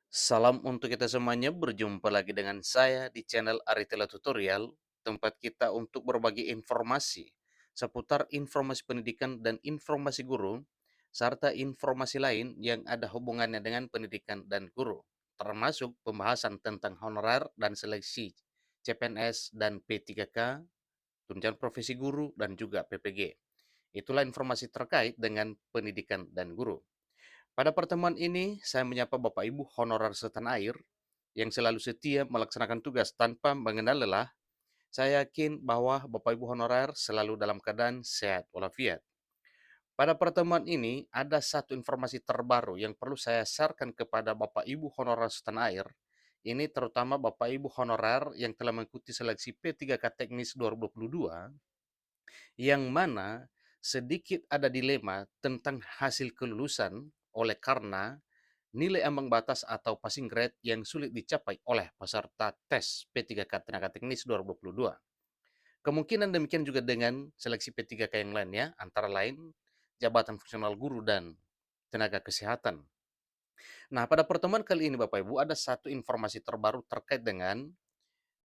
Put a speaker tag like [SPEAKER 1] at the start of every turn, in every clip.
[SPEAKER 1] Salam untuk kita semuanya, berjumpa lagi dengan saya di channel Aritela Tutorial, tempat kita untuk berbagi informasi seputar informasi pendidikan dan informasi guru, serta informasi lain yang ada hubungannya dengan pendidikan dan guru, termasuk pembahasan tentang honorer dan seleksi CPNS dan P3K, tunjangan profesi guru, dan juga PPG. Itulah informasi terkait dengan pendidikan dan guru. Pada pertemuan ini, saya menyapa Bapak Ibu honorer setanah air yang selalu setia melaksanakan tugas tanpa mengenal lelah. Saya yakin bahwa Bapak Ibu honorer selalu dalam keadaan sehat walafiat. Pada pertemuan ini, ada satu informasi terbaru yang perlu saya sharekan kepada Bapak Ibu honorer setanah air. Ini terutama Bapak Ibu honorer yang telah mengikuti seleksi P3K Teknis 2022, yang mana sedikit ada dilema tentang hasil kelulusan oleh karena nilai ambang batas atau passing grade yang sulit dicapai oleh peserta tes P3K Tenaga Teknis 2022. Kemungkinan demikian juga dengan seleksi P3K yang lainnya, antara lain jabatan fungsional guru dan tenaga kesehatan. Nah, pada pertemuan kali ini Bapak Ibu ada satu informasi terbaru terkait dengan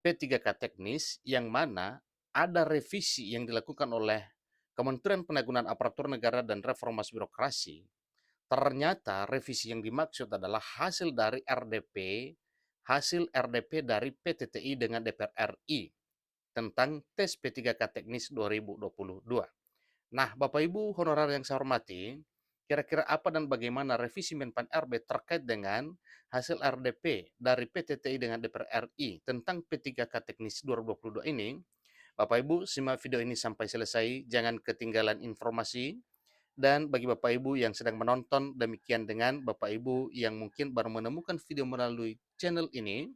[SPEAKER 1] P3K teknis yang mana ada revisi yang dilakukan oleh Kementerian Penanggulangan Aparatur Negara dan Reformasi Birokrasi. Ternyata revisi yang dimaksud adalah hasil RDP dari PTTI dengan DPR RI tentang tes P3K teknis 2022. Nah, Bapak Ibu honorer yang saya hormati, kira-kira apa dan bagaimana revisi Menpan RB terkait dengan hasil RDP dari PTTI dengan DPR RI tentang P3K teknis 2022 ini? Bapak Ibu simak video ini sampai selesai, jangan ketinggalan informasi. Dan bagi Bapak Ibu yang sedang menonton, demikian dengan Bapak Ibu yang mungkin baru menemukan video melalui channel ini,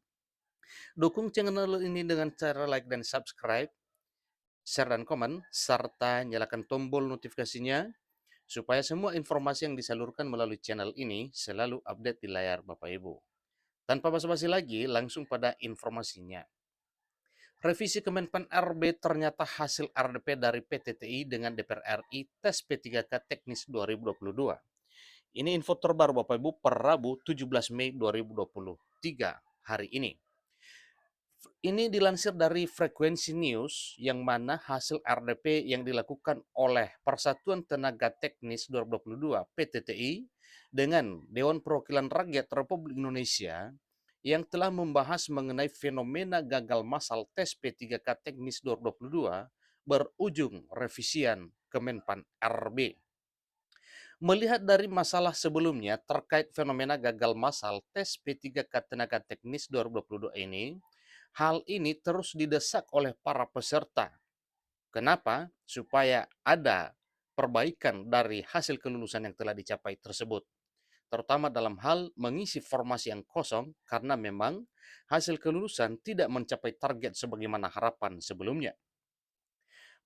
[SPEAKER 1] dukung channel ini dengan cara like dan subscribe, share dan komen, serta nyalakan tombol notifikasinya supaya semua informasi yang disalurkan melalui channel ini selalu update di layar Bapak Ibu. Tanpa basa-basi lagi, langsung pada informasinya. Revisi Kemenpan RB ternyata hasil RDP dari PTTI dengan DPR RI tes P3K Teknis 2022. Ini info terbaru Bapak Ibu per Rabu 17 Mei 2023 hari ini. Ini dilansir dari Frekuensi News yang mana hasil RDP yang dilakukan oleh Persatuan Tenaga Teknis 2022 PTTI dengan Dewan Perwakilan Rakyat Republik Indonesia yang telah membahas mengenai fenomena gagal massal tes P3K Teknis 2022 berujung revisian Kemenpan RB. Melihat dari masalah sebelumnya terkait fenomena gagal massal tes P3K Tenaga Teknis 2022 ini, hal ini terus didesak oleh para peserta. Kenapa? Supaya ada perbaikan dari hasil kelulusan yang telah dicapai tersebut. Terutama dalam hal mengisi formasi yang kosong karena memang hasil kelulusan tidak mencapai target sebagaimana harapan sebelumnya.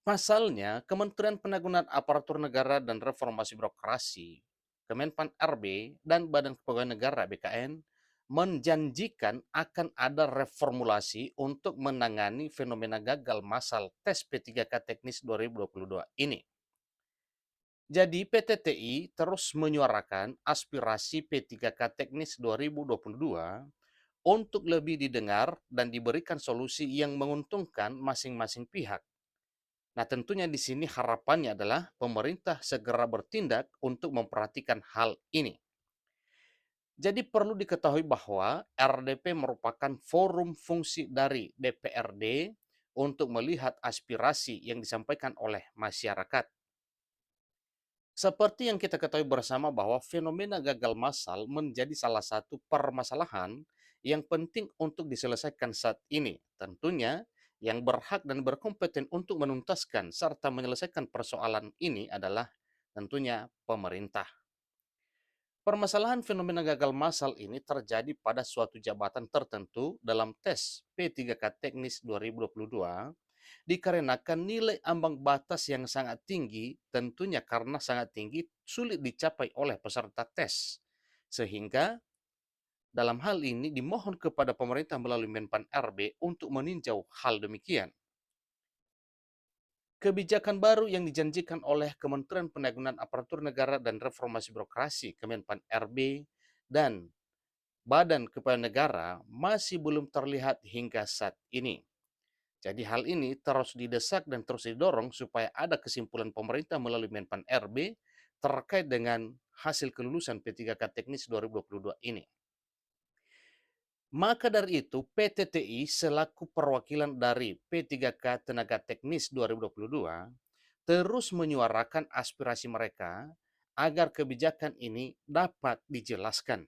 [SPEAKER 1] Pasalnya, Kementerian Penanggulangan Aparatur Negara dan Reformasi Birokrasi, Kemenpan RB, dan Badan Kepegawaian Negara BKN menjanjikan akan ada reformulasi untuk menangani fenomena gagal massal tes P3K Teknis 2022 ini. Jadi PTTI terus menyuarakan aspirasi P3K Teknis 2022 untuk lebih didengar dan diberikan solusi yang menguntungkan masing-masing pihak. Nah, tentunya di sini harapannya adalah pemerintah segera bertindak untuk memperhatikan hal ini. Jadi perlu diketahui bahwa RDP merupakan forum fungsi dari DPRD untuk melihat aspirasi yang disampaikan oleh masyarakat. Seperti yang kita ketahui bersama bahwa fenomena gagal massal menjadi salah satu permasalahan yang penting untuk diselesaikan saat ini. Tentunya yang berhak dan berkompeten untuk menuntaskan serta menyelesaikan persoalan ini adalah tentunya pemerintah. Permasalahan fenomena gagal massal ini terjadi pada suatu jabatan tertentu dalam tes P3K Teknis 2022 dikarenakan nilai ambang batas yang sangat tinggi, tentunya karena sangat tinggi sulit dicapai oleh peserta tes. Sehingga dalam hal ini dimohon kepada pemerintah melalui Menpan RB untuk meninjau hal demikian. Kebijakan baru yang dijanjikan oleh Kementerian Penanggulangan Aparatur Negara dan Reformasi Birokrasi Kemenpan RB dan badan kepala negara masih belum terlihat hingga saat ini. Jadi hal ini terus didesak dan terus didorong supaya ada kesimpulan pemerintah melalui Menpan RB terkait dengan hasil kelulusan P3K teknis 2022 ini. Maka dari itu, PTTI selaku perwakilan dari P3K Tenaga Teknis 2022 terus menyuarakan aspirasi mereka agar kebijakan ini dapat dijelaskan.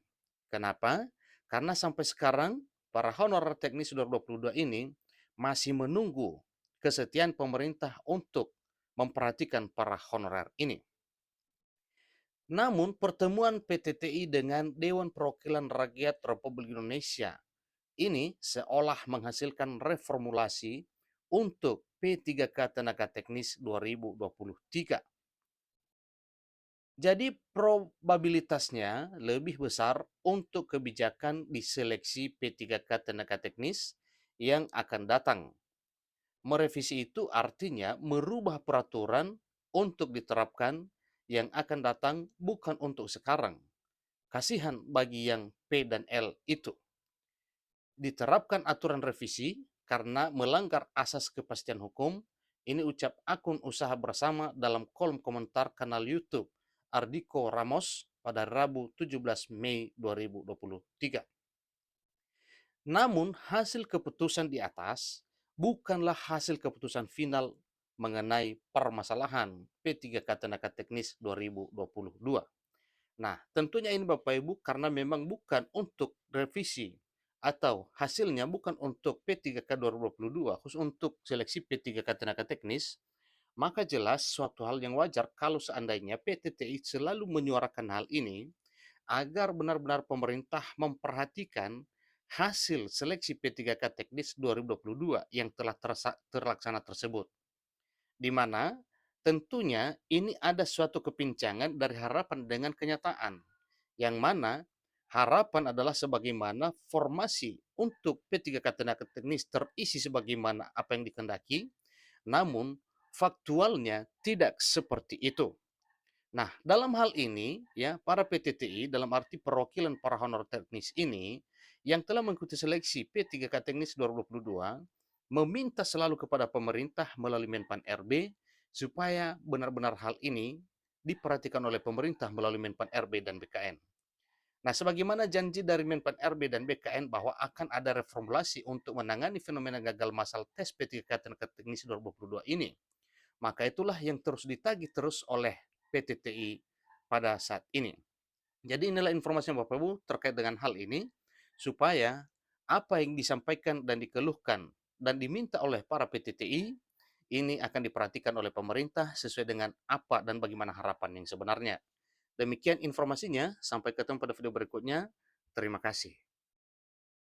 [SPEAKER 1] Kenapa? Karena sampai sekarang para honorer teknis 2022 ini masih menunggu kesetiaan pemerintah untuk memperhatikan para honorer ini. Namun pertemuan PTTI dengan Dewan Perwakilan Rakyat Republik Indonesia ini seolah menghasilkan reformulasi untuk P3K Tenaga Teknis 2023. Jadi probabilitasnya lebih besar untuk kebijakan di seleksi P3K Tenaga Teknis yang akan datang. Merevisi itu artinya merubah peraturan untuk diterapkan yang akan datang bukan untuk sekarang. Kasihan bagi yang P dan L itu. Diterapkan aturan revisi karena melanggar asas kepastian hukum, ini ucap akun usaha bersama dalam kolom komentar kanal YouTube Ardiko Ramos pada Rabu 17 Mei 2023. Namun hasil keputusan di atas bukanlah hasil keputusan final mengenai permasalahan P3K Tenaga Teknis 2022. Nah, tentunya ini Bapak Ibu karena memang bukan untuk revisi atau hasilnya bukan untuk P3K 2022, khusus untuk seleksi P3K Tenaga Teknis, maka jelas suatu hal yang wajar kalau seandainya PTTI selalu menyuarakan hal ini agar benar-benar pemerintah memperhatikan hasil seleksi P3K Teknis 2022 yang telah terlaksana tersebut. Di mana tentunya ini ada suatu kepincangan dari harapan dengan kenyataan, yang mana harapan adalah sebagaimana formasi untuk P3K Tenaga Teknis terisi sebagaimana apa yang dikehendaki, namun faktualnya tidak seperti itu. Nah, dalam hal ini ya para PTTI dalam arti perwakilan para honor teknis ini yang telah mengikuti seleksi P3K Teknis 2022 meminta selalu kepada pemerintah melalui Menpan RB supaya benar-benar hal ini diperhatikan oleh pemerintah melalui Menpan RB dan BKN. Nah, sebagaimana janji dari Menpan RB dan BKN bahwa akan ada reformulasi untuk menangani fenomena gagal masal tes P3K Tenaga Teknis 2022 ini, maka itulah yang terus ditagih terus oleh PTTI pada saat ini. Jadi inilah informasi Bapak Ibu terkait dengan hal ini, supaya apa yang disampaikan dan dikeluhkan dan diminta oleh para PTTI ini akan diperhatikan oleh pemerintah sesuai dengan apa dan bagaimana harapan yang sebenarnya. Demikian informasinya, sampai ketemu pada video berikutnya. Terima kasih.